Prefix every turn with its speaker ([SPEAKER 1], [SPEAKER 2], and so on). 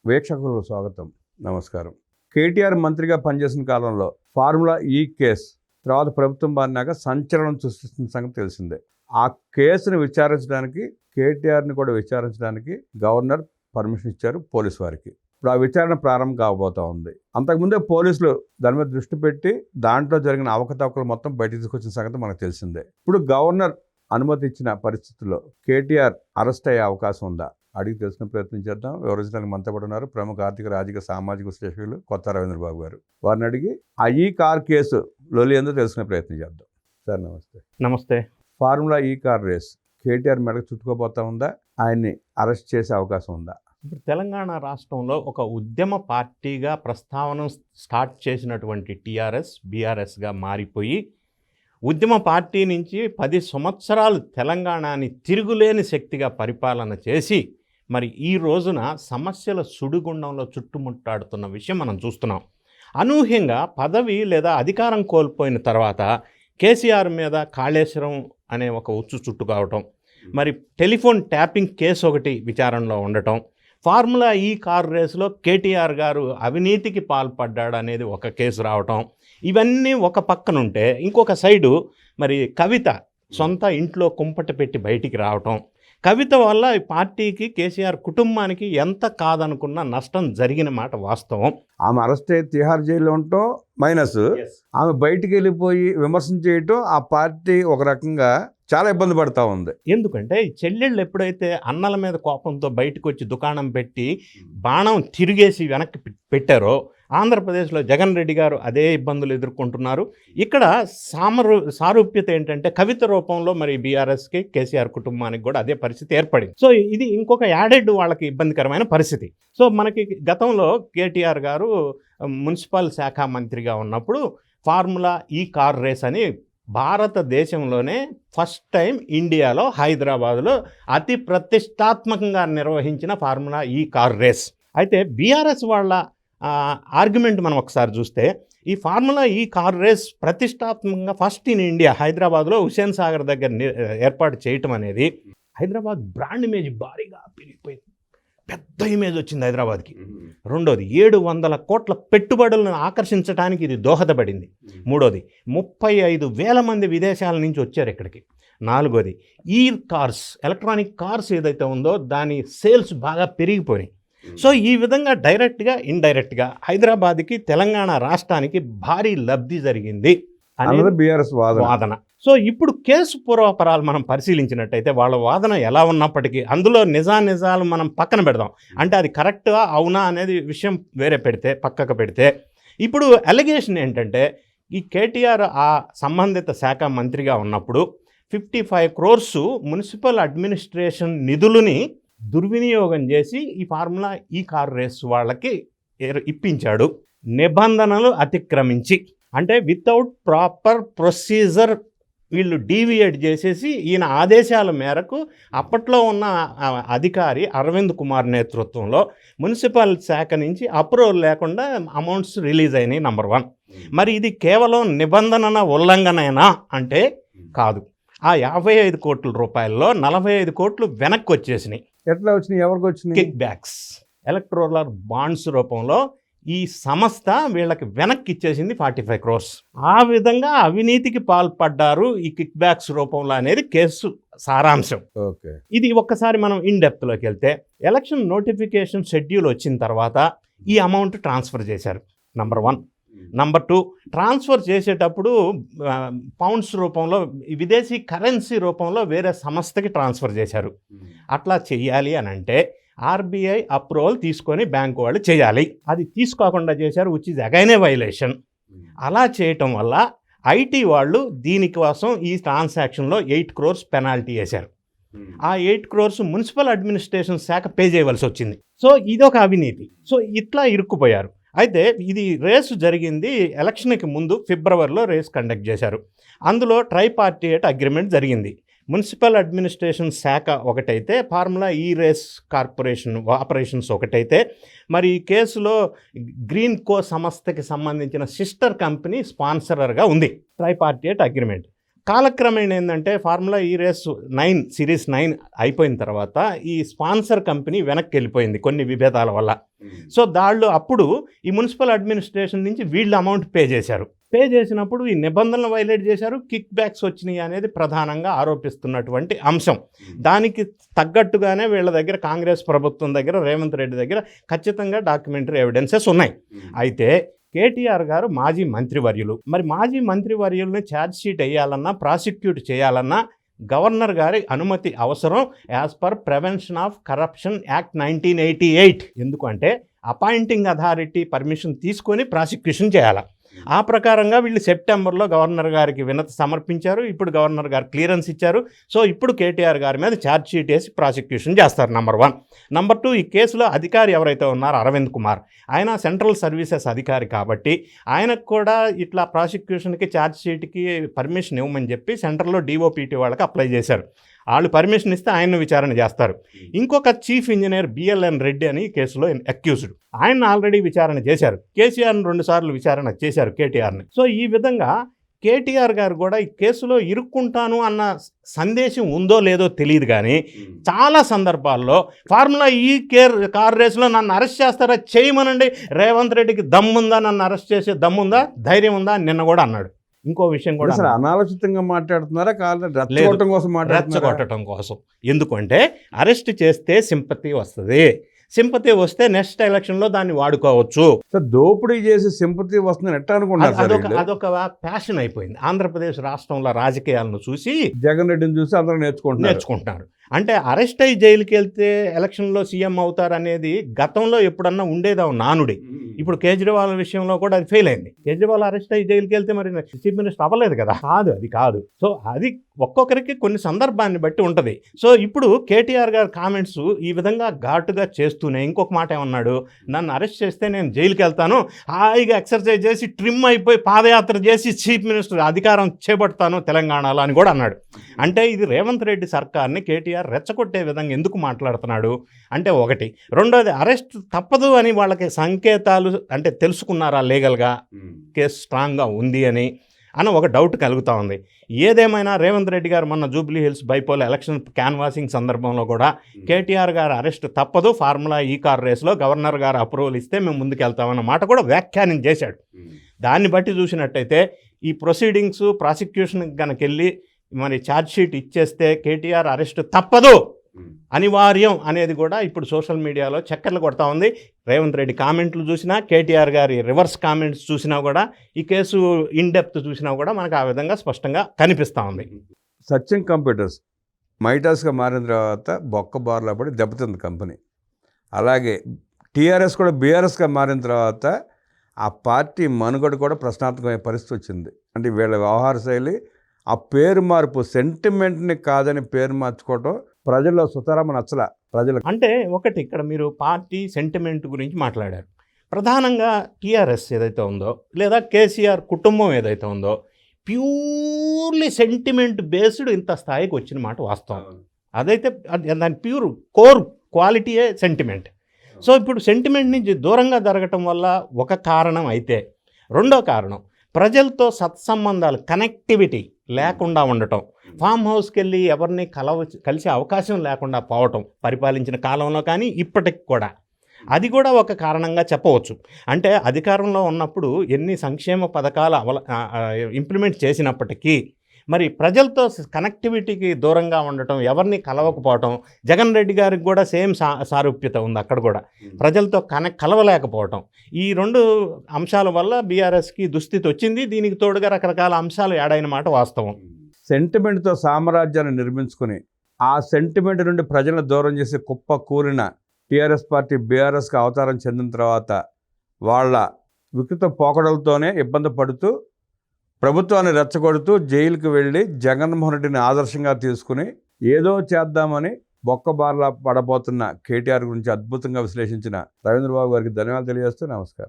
[SPEAKER 1] వీక్షకులకు స్వాగతం, నమస్కారం. కేటీఆర్ మంత్రిగా పనిచేసిన కాలంలో ఫార్ములా ఈ కేసు తర్వాత ప్రభుత్వం మారినాక సంచలనం సృష్టిస్తున్న సంగతి తెలిసిందే. ఆ కేసును విచారించడానికి, కేటీఆర్ని కూడా విచారించడానికి గవర్నర్ పర్మిషన్ ఇచ్చారు పోలీసు వారికి. ఇప్పుడు ఆ విచారణ ప్రారంభం కాబోతూ ఉంది. అంతకుముందే పోలీసులు దాని మీద దృష్టి పెట్టి దాంట్లో జరిగిన అవకతవకలు మొత్తం బయటకు తీసుకొచ్చిన సంగతి మనకు తెలిసిందే. ఇప్పుడు గవర్నర్ అనుమతి ఇచ్చిన పరిస్థితుల్లో కేటీఆర్ అరెస్ట్ అయ్యే అవకాశం ఉందా అడిగి తెలుసుకునే ప్రయత్నం చేద్దాం. వివరించడానికి మనతో కూడా ఉన్నారు ప్రముఖ ఆర్థిక, రాజకీయ, సామాజిక విశ్లేషకులు కొత్త రవీంద్రబాబు గారు. వారిని అడిగి ఈ కార్ కేసు లొలి ఏందో తెలుసుకునే ప్రయత్నం చేద్దాం. సార్ నమస్తే.
[SPEAKER 2] నమస్తే.
[SPEAKER 1] ఫార్ములా ఈ కార్ రేస్ కేటీఆర్ మెడకు చుట్టుకోబోతా ఉందా? ఆయన్ని అరెస్ట్ చేసే అవకాశం ఉందా?
[SPEAKER 2] ఇప్పుడు తెలంగాణ రాష్ట్రంలో ఒక ఉద్యమ పార్టీగా ప్రస్తావన స్టార్ట్ చేసినటువంటి టీఆర్ఎస్ బీఆర్ఎస్గా మారిపోయి ఉద్యమ పార్టీ నుంచి 10 సంవత్సరాలు తెలంగాణని తిరుగులేని శక్తిగా పరిపాలన చేసి మరి ఈ రోజున సమస్యల సుడిగుండంలో చుట్టుముట్టాడుతున్న విషయం మనం చూస్తున్నాం. అనూహ్యంగా పదవి లేదా అధికారం కోల్పోయిన తర్వాత కేసీఆర్ మీద కాళేశ్వరం అనే ఒక ఉచ్చు చుట్టు కావటం, మరి టెలిఫోన్ ట్యాపింగ్ కేసు ఒకటి విచారణలో ఉండటం, ఫార్ములా ఈ కార్ రేసులో కేటీఆర్ గారు అవినీతికి పాల్పడ్డాడు అనేది ఒక కేసు రావటం, ఇవన్నీ ఒక పక్కనుంటే ఇంకొక సైడు మరి కవిత సొంత ఇంట్లో కుంపట పెట్టి బయటికి రావటం, కవిత వల్ల ఈ పార్టీకి, కేసీఆర్ కుటుంబానికి ఎంత కాదనుకున్న నష్టం జరిగిన మాట వాస్తవం.
[SPEAKER 1] ఆమె అరెస్ట్ అయ్యి తిహార్ జైల్లో ఉండటం మైనస్, ఆమె బయటికి వెళ్ళిపోయి విమర్శన చేయటం ఆ పార్టీ ఒక రకంగా చాలా ఇబ్బంది పడతా ఉంది.
[SPEAKER 2] ఎందుకంటే ఈ చెల్లెళ్ళు ఎప్పుడైతే అన్నల మీద కోపంతో బయటకు వచ్చి దుకాణం పెట్టి బాణం తిరిగేసి వెనక్కి పెట్టారో, ఆంధ్రప్రదేశ్లో జగన్ రెడ్డి గారు అదే ఇబ్బందులు ఎదుర్కొంటున్నారు. ఇక్కడ సారూప్యత ఏంటంటే కవిత రూపంలో మరి బీఆర్ఎస్కి, కేసీఆర్ కుటుంబానికి కూడా అదే పరిస్థితి ఏర్పడింది. సో ఇది ఇంకొక యాడెడ్ వాళ్ళకి ఇబ్బందికరమైన పరిస్థితి. సో మనకి గతంలో కేటీఆర్ గారు మున్సిపల్ శాఖ మంత్రిగా ఉన్నప్పుడు ఫార్ములా ఈ కార్ రేస్ అని భారతదేశంలోనే ఫస్ట్ టైం ఇండియాలో హైదరాబాద్లో అతి ప్రతిష్టాత్మకంగా నిర్వహించిన ఫార్ములా ఈ కార్ రేస్. అయితే బీఆర్ఎస్ వాళ్ళ ఆర్గ్యుమెంట్ మనం ఒకసారి చూస్తే ఈ ఫార్ములా ఈ కార్ రేస్ ప్రతిష్టాత్మకంగా ఫస్ట్ ఇన్ ఇండియా హైదరాబాద్లో హుస్సేన్ సాగర్ దగ్గర ఏర్పాటు చేయటం అనేది హైదరాబాద్ బ్రాండ్ ఇమేజ్ భారీగా పెరిగిపోయింది. పెద్ద ఇమేజ్ వచ్చింది హైదరాబాద్కి. రెండోది 700 కోట్ల పెట్టుబడులను ఆకర్షించడానికి ఇది దోహదపడింది. మూడోది 35,000 మంది విదేశాల నుంచి వచ్చారు ఇక్కడికి. నాలుగోది ఈ కార్స్, ఎలక్ట్రానిక్ కార్స్ ఏదైతే ఉందో దాని సేల్స్ బాగా పెరిగిపోయినాయి. సో ఈ విధంగా డైరెక్ట్గా ఇండైరెక్ట్గా హైదరాబాద్కి, తెలంగాణ రాష్ట్రానికి భారీ లబ్ధి జరిగింది అనేది
[SPEAKER 1] బీఆర్ఎస్
[SPEAKER 2] వాదన. సో ఇప్పుడు కేసు పూర్వాపరాలు మనం పరిశీలించినట్టయితే వాళ్ళ వాదన ఎలా ఉన్నప్పటికీ అందులో నిజాలు మనం పక్కన పెడదాం. అంటే అది కరెక్టా అవునా అనేది విషయం వేరే పెడితే, పక్కకు పెడితే, ఇప్పుడు అలిగేషన్ ఏంటంటే ఈ కేటీఆర్ ఆ సంబంధిత శాఖ మంత్రిగా ఉన్నప్పుడు 55 crores మున్సిపల్ అడ్మినిస్ట్రేషన్ నిధులని దుర్వినియోగం చేసి ఈ ఫార్ములా ఈ కార్ రేస్ వాళ్ళకి ఇప్పించాడు, నిబంధనలు అతిక్రమించి. అంటే వితౌట్ ప్రాపర్ ప్రొసీజర్ వీళ్ళు డీవియేట్ చేసేసి ఈయన ఆదేశాల మేరకు అప్పట్లో ఉన్న అధికారి అరవింద్ కుమార్ నేతృత్వంలో మున్సిపల్ శాఖ నుంచి అప్రూవల్ లేకుండా అమౌంట్స్ రిలీజ్ అయినాయి. నంబర్ 1. మరి ఇది కేవలం నిబంధన ఉల్లంఘనైనా అంటే కాదు. ఆ 55 కోట్ల రూపాయల్లో 45 కోట్లు వెనక్కి వచ్చేసినాయి.
[SPEAKER 1] ఎట్లా వచ్చినాయి? ఎవరికి వచ్చినాయి?
[SPEAKER 2] కిక్ బ్యాక్స్, ఎలక్టోరల్ బాండ్స్ రూపంలో ఈ సంస్థ వీళ్ళకి వెనక్కి ఇచ్చేసింది 45 crores. ఆ విధంగా అవినీతికి పాల్పడ్డారు ఈ కిక్ బ్యాక్స్ రూపంలో అనేది కేసు సారాంశం. ఇది ఒక్కసారి మనం ఇన్ డెప్త్లోకి వెళ్తే ఎలక్షన్ నోటిఫికేషన్ షెడ్యూల్ వచ్చిన తర్వాత ఈ అమౌంట్ ట్రాన్స్ఫర్ చేశారు. నంబర్ 1. నంబర్ 2, ట్రాన్స్ఫర్ చేసేటప్పుడు పౌండ్స్ రూపంలో, విదేశీ కరెన్సీ రూపంలో వేరే సంస్థకి ట్రాన్స్ఫర్ చేశారు. అట్లా చెయ్యాలి అని అంటే ఆర్బీఐ అప్రూవల్ తీసుకొని బ్యాంకు వాళ్ళు చేయాలి. అది తీసుకోకుండా చేశారు, which is again A violation. అలా చేయటం వల్ల ఐటీ వాళ్ళు దీనికోసం ఈ ట్రాన్సాక్షన్లో 8 crores పెనాల్టీ వేశారు. ఆ 8 crores మున్సిపల్ అడ్మినిస్ట్రేషన్ శాఖ పే చేయవలసి వచ్చింది. సో ఇదొక అవినీతి. సో ఇట్లా ఇరుక్కుపోయారు. అయితే ఇది రేసు జరిగింది ఎలక్షన్కి ముందు ఫిబ్రవరిలో రేస్ కండక్ట్ చేశారు. అందులో ట్రైపార్టియేట్ అగ్రిమెంట్ జరిగింది. మున్సిపల్ అడ్మినిస్ట్రేషన్ శాఖ ఒకటైతే, ఫార్ములా ఈ రేస్ కార్పొరేషన్ ఆపరేషన్స్ ఒకటైతే, మరి ఈ కేసులో గ్రీన్ కో సంస్థకి సంబంధించిన సిస్టర్ కంపెనీ స్పాన్సరర్గా ఉంది. Tripartite agreement. కాలక్రమేణా ఏంటంటే ఫార్ములా ఈ రేస్ 9 సిరీస్ 9 అయిపోయిన తర్వాత ఈ స్పాన్సర్ కంపెనీ వెనక్కి వెళ్ళిపోయింది కొన్ని విభేదాల వల్ల. సో అప్పుడు ఈ మున్సిపల్ అడ్మినిస్ట్రేషన్ నుంచి వీళ్ళు అమౌంట్ పే చేశారు. పే చేసినప్పుడు ఈ నిబంధనలు వైలేట్ చేశారు, కిక్ బ్యాక్స్ వచ్చినాయి అనేది ప్రధానంగా ఆరోపిస్తున్నటువంటి అంశం. దానికి తగ్గట్టుగానే వీళ్ళ దగ్గర కాంగ్రెస్ ప్రభుత్వం దగ్గర రేవంత్ రెడ్డి దగ్గర ఖచ్చితంగా డాక్యుమెంటరీ ఎవిడెన్సెస్ ఉన్నాయి. అయితే కేటీఆర్ గారు మాజీ మంత్రివర్యులు, మరి మాజీ మంత్రివర్యుల్ని ఛార్జ్ షీట్ వేయాలన్నా ప్రాసిక్యూట్ చేయాలన్నా గవర్నర్ గారి అనుమతి అవసరం as per prevention of corruption act 1988. ఎందుకంటే అపాయింటింగ్ అథారిటీ పర్మిషన్ తీసుకొని ప్రాసిక్యూషన్ చేయాలి. ఆ ప్రకారంగా వీళ్ళు సెప్టెంబర్లో గవర్నర్ గారికి వినతి సమర్పించారు. ఇప్పుడు గవర్నర్ గారు క్లియరెన్స్ ఇచ్చారు. సో ఇప్పుడు కేటీఆర్ గారి మీద ఛార్జ్ షీట్ వేసి ప్రాసిక్యూషన్ చేస్తారు. నంబర్ 1. నంబర్ 2, ఈ కేసులో అధికారి ఎవరైతే ఉన్నారో అరవింద్ కుమార్, ఆయన సెంట్రల్ సర్వీసెస్ అధికారి కాబట్టి ఆయనకు కూడా ఇట్లా ప్రాసిక్యూషన్కి ఛార్జ్ షీట్కి పర్మిషన్ ఇవ్వమని చెప్పి సెంట్రల్లో DOPT వాళ్ళకి అప్లై చేశారు. వాళ్ళు పర్మిషన్ ఇస్తే ఆయన్ను విచారణ చేస్తారు. ఇంకొక చీఫ్ ఇంజనీర్ BLN రెడ్డి అని ఈ కేసులో అక్యూజ్డ్, ఆయన ఆల్రెడీ విచారణ చేశారు. కేసీఆర్ని 2 సార్లు విచారణ చేశారు కేటీఆర్ని. సో ఈ విధంగా కేటీఆర్ గారు కూడా ఈ కేసులో ఇరుక్కుంటాను అన్న సందేశం ఉందో లేదో తెలియదు, కానీ చాలా సందర్భాల్లో ఫార్ములా ఈ కార్ రేసులో నన్ను అరెస్ట్ చేస్తారా, చేయమనండి, రేవంత్ రెడ్డికి దమ్ముందా, నన్ను అరెస్ట్ చేసే దమ్ముందా, ధైర్యం ఉందా నిన్న కూడా అన్నాడు. ఇంకో విషయం కూడా
[SPEAKER 1] అనాలోచితంగా మాట్లాడుతున్నారా, రెచ్చగొట్టడం కోసం
[SPEAKER 2] రెచ్చగొట్టడం కోసం. ఎందుకంటే అరెస్ట్ చేస్తే సింపతి వస్తుంది, సింపతి వస్తే నెక్స్ట్ ఎలక్షన్లో దాన్ని వాడుకోవచ్చు.
[SPEAKER 1] దోపిడీ చేసి సింపతి వస్తుందని ఎట్లా అనుకున్నారు?
[SPEAKER 2] అదొక ప్యాషన్ అయిపోయింది. ఆంధ్రప్రదేశ్ రాష్ట్రంలో రాజకీయాలను చూసి
[SPEAKER 1] జగన్ రెడ్డిని చూసి అందరూ నేర్చుకుంటున్నారు.
[SPEAKER 2] అంటే అరెస్ట్ అయ్యి జైలుకి వెళ్తే ఎలక్షన్లో సీఎం అవుతారు అనేది గతంలో ఎప్పుడన్నా ఉండేదా నానుడి. ఇప్పుడు కేజ్రీవాల్ విషయంలో కూడా అది ఫెయిల్ అయింది. కేజ్రీవాల్ అరెస్ట్ అయ్యి జైలుకి వెళ్తే మరి చీఫ్ మినిస్టర్ అవ్వలేదు కదా. అది కాదు. సో అది ఒక్కొక్కరికి కొన్ని సందర్భాన్ని బట్టి ఉంటుంది. సో ఇప్పుడు కేటీఆర్ గారి కామెంట్స్ ఈ విధంగా ఘాటుగా చేస్తూనే ఇంకొక మాట ఏమన్నాడు, నన్ను అరెస్ట్ చేస్తే నేను జైలుకి వెళ్తాను, హాయిగా ఎక్సర్సైజ్ చేసి ట్రిమ్ అయిపోయి పాదయాత్ర చేసి చీఫ్ మినిస్టర్ అధికారం చేపడతాను తెలంగాణలో అని కూడా అన్నాడు. అంటే ఇది రేవంత్ రెడ్డి సర్కార్ని కేటీఆర్ రెచ్చగొట్టే విధంగా ఎందుకు మాట్లాడుతున్నాడు అంటే ఒకటి. రెండోది, అరెస్ట్ తప్పదు అని వాళ్ళకి సంకేతాలు అంటే తెలుసుకున్నారా లీగల్గా కేసు స్ట్రాంగ్గా ఉంది అని ఒక డౌట్ కలుగుతూ ఉంది. ఏదేమైనా రేవంత్ రెడ్డి గారు మొన్న Jubilee hills bypoll election canvassing సందర్భంలో కూడా కేటీఆర్ గారు అరెస్ట్ తప్పదు, ఫార్ములా ఈ కార్ రేస్లో గవర్నర్ గారు అప్రూవల్ ఇస్తే మేము ముందుకెళ్తామన్న మాట కూడా వ్యాఖ్యానం చేశాడు. దాన్ని బట్టి చూసినట్టయితే ఈ ప్రొసీడింగ్స్ ప్రాసిక్యూషన్కి కనుక వెళ్ళి మరి ఛార్జ్ షీట్ ఇచ్చేస్తే కేటీఆర్ అరెస్ట్ తప్పదు, అనివార్యం అనేది కూడా ఇప్పుడు సోషల్ మీడియాలో చక్కర్లు కొడతా ఉంది. రేవంత్ రెడ్డి కామెంట్లు చూసినా, కేటీఆర్ గారి రివర్స్ కామెంట్స్ చూసినా కూడా, ఈ కేసు ఇన్ డెప్త్ చూసినా కూడా మనకు ఆ విధంగా స్పష్టంగా కనిపిస్తూ ఉంది.
[SPEAKER 1] సత్యం కంప్యూటర్స్ మైటాస్గా మారిన తర్వాత బొక్క బార్లో పడి దెబ్బతింది కంపెనీ. అలాగే TRS కూడా BRSగా మారిన తర్వాత ఆ పార్టీ మనుగడ కూడా ప్రశ్నార్థకమైన పరిస్థితి వచ్చింది. అంటే వీళ్ళ వ్యవహార శైలి, ఆ పేరు మార్పు, సెంటిమెంట్ని కాదని పేరు మార్చుకోవటం ప్రజల్లో సుతారామ నచ్చల ప్రజలకు.
[SPEAKER 2] అంటే ఒకటి, ఇక్కడ మీరు పార్టీ సెంటిమెంట్ గురించి మాట్లాడారు. ప్రధానంగా TRS ఏదైతే ఉందో లేదా కేసీఆర్ కుటుంబం ఏదైతే ఉందో ప్యూర్లీ సెంటిమెంట్ బేస్డ్ ఇంత స్థాయికి వచ్చిన మాట వాస్తవం. అదైతే దాని ప్యూర్ కోర్ క్వాలిటీయే సెంటిమెంట్. సో ఇప్పుడు సెంటిమెంట్ నుంచి దూరంగా జరగటం వల్ల ఒక కారణం అయితే, రెండో కారణం ప్రజలతో సత్సంబంధాలు, కనెక్టివిటీ లేకుండా ఉండటం, ఫామ్ హౌస్కి వెళ్ళి ఎవరిని కలిసే అవకాశం లేకుండా పోవటం పరిపాలించిన కాలంలో కానీ ఇప్పటికి కూడా, అది కూడా ఒక కారణంగా చెప్పవచ్చు. అంటే అధికారంలో ఉన్నప్పుడు ఎన్ని సంక్షేమ పథకాలు ఇంప్లిమెంట్ చేసినప్పటికీ మరి ప్రజలతో కనెక్టివిటీకి దూరంగా ఉండటం, ఎవరిని కలవకపోవటం, జగన్ రెడ్డి గారికి కూడా సేమ్ సారూప్యత ఉంది. అక్కడ కూడా ప్రజలతో కలవలేకపోవటం, ఈ 2 అంశాల వల్ల BRSకి దుస్థితి వచ్చింది. దీనికి తోడుగా రకరకాల అంశాలు యాడైన మాట వాస్తవం.
[SPEAKER 1] సెంటిమెంట్తో సామ్రాజ్యాన్ని నిర్మించుకుని ఆ సెంటిమెంట్ నుండి ప్రజలను దూరం చేసి కుప్ప కూలిన TRS పార్టీ BRSకి అవతారం చెందిన తర్వాత వాళ్ళ వికృత పోకడలతోనే ఇబ్బంది పడుతూ ప్రభుత్వాన్ని రెచ్చగొడుతూ జైలుకి వెళ్ళి జగన్మోహన్ రెడ్డిని ఆదర్శంగా తీసుకుని ఏదో చేద్దామని బొక్కబార్లా పడబోతున్న కేటీఆర్ గురించి అద్భుతంగా విశ్లేషించిన రవీంద్రబాబు గారికి ధన్యవాదాలు తెలియజేస్తూ నమస్కారం.